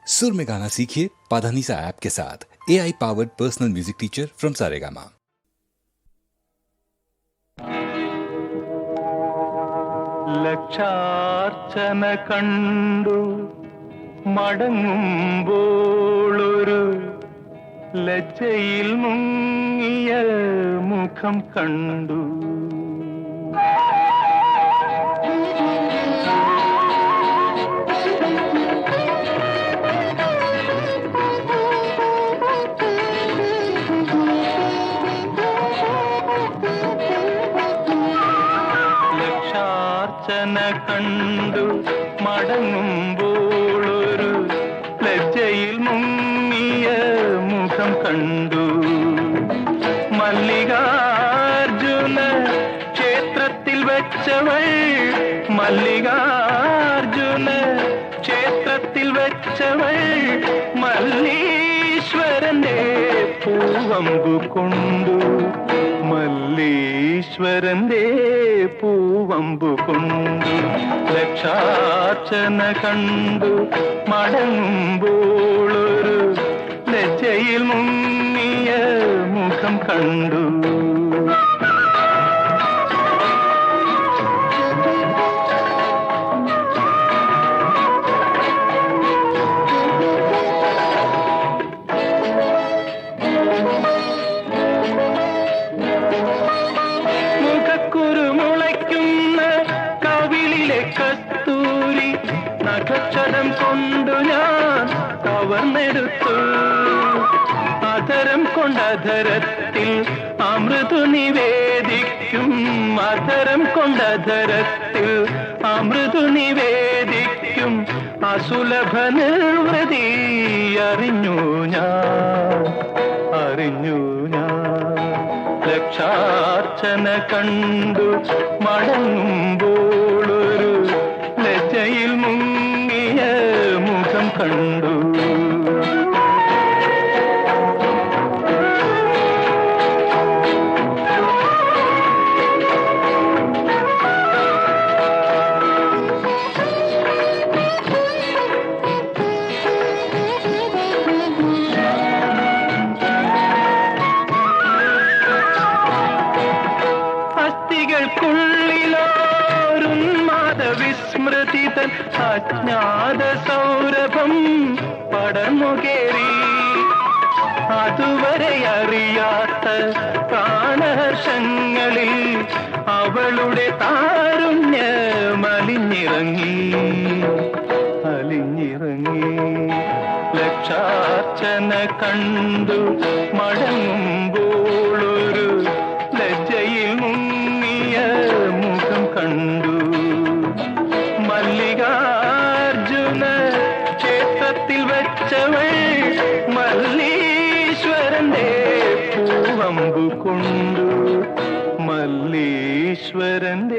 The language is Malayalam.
सुर में गाना सीखिए पाधानीसा ऐप के साथ। AI powered personal music teacher from Saregama. ലക്ഷാർച്ചന കണ്ടു മടങ്ങുമ്പോളൊരു ലജ്ജയിൽ മുങ്ങിയ മുഖം കണ്ടു. ലക്ഷാർച്ചന കണ്ടു മടങ്ങുമ്പോളൊരു ലജ്ജയിൽ മുങ്ങിയ മുഖം കണ്ടു. മല്ലികാർജുന ക്ഷേത്രത്തിൽ വെച്ചവൾ, മല്ലികാർജുന ക്ഷേത്രത്തിൽ വെച്ചവൾ മല്ലീശ്വരന്റെ പൂവമ്പു കൊണ്ടു, മല്ലീശ്വരന്റെ പൂവമ്പു കൊണ്ടു. ലക്ഷാർച്ചന കണ്ടു മടങ്ങുമ്പോളൊരു ലജ്ജയിൽ മുങ്ങിയ മുഖം കണ്ടു. നഖക്ഷരം കൊണ്ടു ഞാൻ കവർന്നെടുത്തു, അധരം കൊണ്ടധരത്തിൽ അമൃതു നിവേദിക്കും, അധരം കൊണ്ടധരത്തിൽ അമൃതു നിവേദിക്കും അസുലഭ നിർവൃതി അറിഞ്ഞു ഞാൻ, അറിഞ്ഞു ഞാൻ. ലക്ഷാർച്ചന കണ്ടു മടങ്ങുമ്പോളൊരു ലജ്ജയിൽ മുങ്ങിയ മുഖം കണ്ടു. വിസ്മൃതിതൻ അജ്ഞാത സൗരഭം പടർന്നുകേറി, അതുവരെ അറിയാത്ത പ്രാണഹർഷങ്ങളിൽ അവളുടെ താരുണ്യമലിഞ്ഞിറങ്ങി, അലിഞ്ഞിറങ്ങി. ലക്ഷാർച്ചന കണ്ടു മടങ്ങുമ്പോളൊരു ലജ്ജയിൽ മുങ്ങിയ മുഖം കണ്ടു. മല്ലികാർജുന ക്ഷേത്രത്തിൽ വെച്ചവൾ മല്ലീശ്വരന്റെ പൂവമ്പു കൊണ്ടു, മല്ലീശ്വരന്റെ